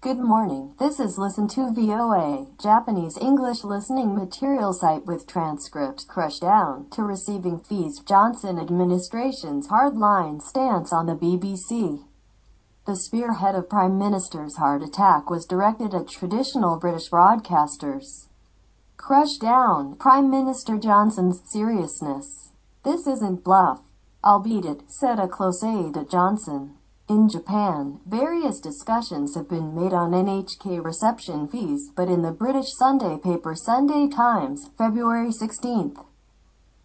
Good morning. This is Listen to VOA, Japanese English listening material site with transcripts crushed down to receiving fees. Johnson administration's hardline stance on the BBC. The spearhead of Prime Minister's heart attack was directed at traditional British broadcasters. Crushed down Prime Minister Johnson's seriousness. This isn't bluff, albeit, said a close aide to Johnson. In Japan, various discussions have been made on NHK reception fees, but in the British Sunday paper Sunday Times, February 16th,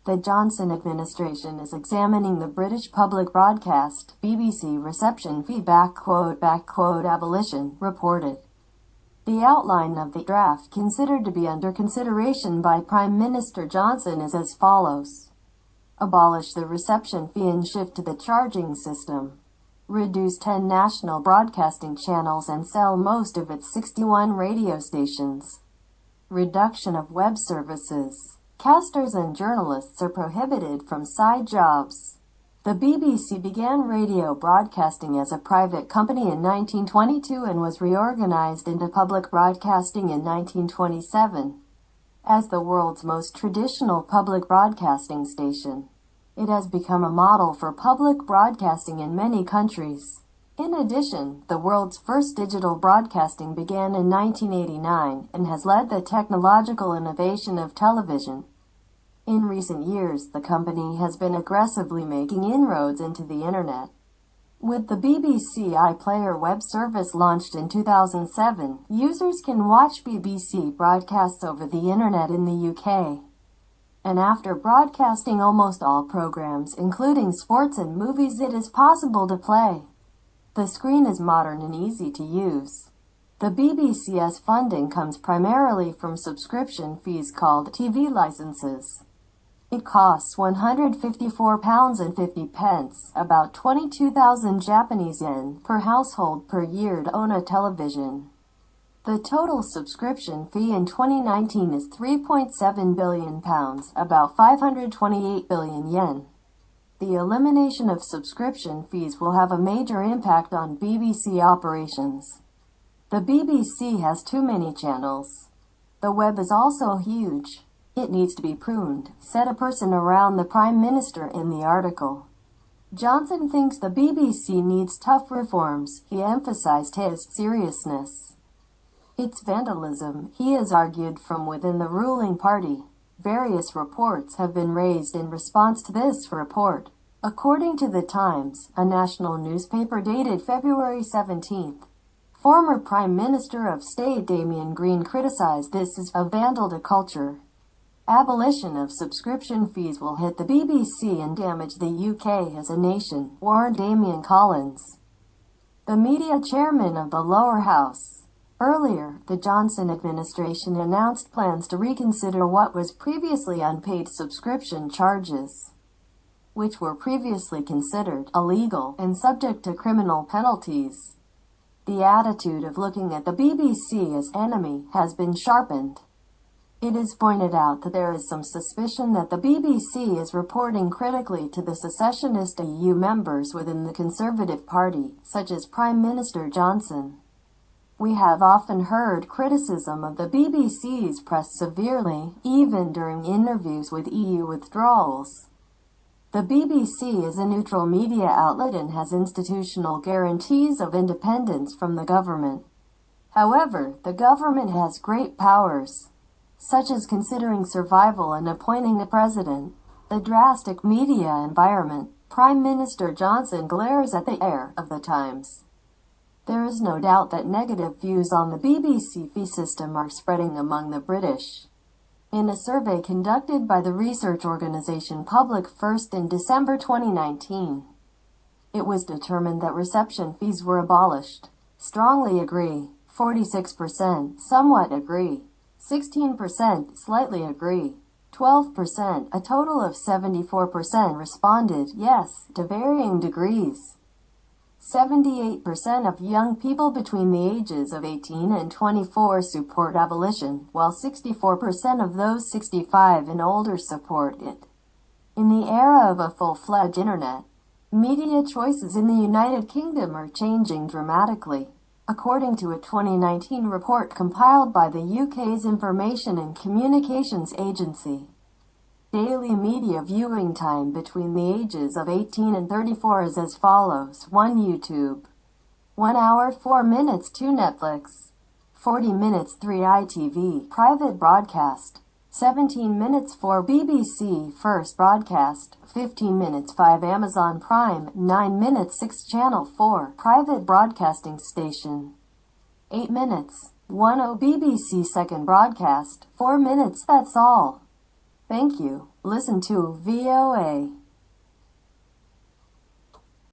the Johnson administration is examining the British public broadcast BBC reception fee Abolition reported. The outline of the draft considered to be under consideration by Prime Minister Johnson is as follows. Abolish the reception fee and shift to the charging system. Reduce 10 national broadcasting channels and sell most of its 61 radio stations. Reduction of web services. Casters and journalists are prohibited from side jobs. The BBC began radio broadcasting as a private company in 1922 and was reorganized into public broadcasting in 1927. As the world's most traditional public broadcasting station, it has become a model for public broadcasting in many countries. In addition, the world's first digital broadcasting began in 1989 and has led the technological innovation of television. In recent years, the company has been aggressively making inroads into the internet. With the BBC iPlayer web service launched in 2007, users can watch BBC broadcasts over the internet in the UK. And after broadcasting almost all programs, including sports and movies, it is possible to play. The screen is modern and easy to use. The BBC's funding comes primarily from subscription fees called TV licenses. It costs £154.50, about 22,000 Japanese yen, per household per year to own a television. The total subscription fee in 2019 is £3.7 billion, about 528 billion yen. The elimination of subscription fees will have a major impact on BBC operations. The BBC has too many channels. The web is also huge. It needs to be pruned, said a person around the Prime Minister in the article. Johnson thinks the BBC needs tough reforms. He emphasized his seriousness. It's vandalism, he has argued, from within the ruling party. Various reports have been raised in response to this report. According to The Times, a national newspaper dated February 17th, former Prime Minister of State Damien Green criticized this as a vandal to culture. Abolition of subscription fees will hit the BBC and damage the UK as a nation, warned Damien Collins, the media chairman of the lower house. Earlier, the Johnson administration announced plans to reconsider what was previously unpaid subscription charges, which were previously considered illegal and subject to criminal penalties. The attitude of looking at the BBC as enemy has been sharpened. It is pointed out that there is some suspicion that the BBC is reporting critically to the secessionist EU members within the Conservative Party, such as Prime Minister Johnson. We have often heard criticism of the BBC's press severely, even during interviews with EU withdrawals. The BBC is a neutral media outlet and has institutional guarantees of independence from the government. However, the government has great powers, such as considering survival and appointing a president. The drastic media environment, Prime Minister Johnson glares at the heir of the Times. There is no doubt that negative views on the BBC fee system are spreading among the British. In a survey conducted by the research organization Public First in December 2019, it was determined that reception fees were abolished. Strongly agree, 46%, somewhat agree, 16% slightly agree, 12%, a total of 74% responded yes, to varying degrees. 78% of young people between the ages of 18 and 24 support abolition, while 64% of those 65 and older support it. In the era of a full-fledged internet, media choices in the United Kingdom are changing dramatically. according to a 2019 report compiled by the UK's Information and Communications Agency. Daily media viewing time between the ages of 18 and 34 is as follows: 1 YouTube, 1 hour 4 minutes 2 Netflix, 40 minutes 3 ITV private broadcast, 17 minutes 4 BBC first broadcast, 15 minutes 5 Amazon Prime, 9 minutes 6 Channel 4 private broadcasting station, 8 minutes 1 BBC second broadcast, 4 minutes. That's all. Thank you. Listen to VOA.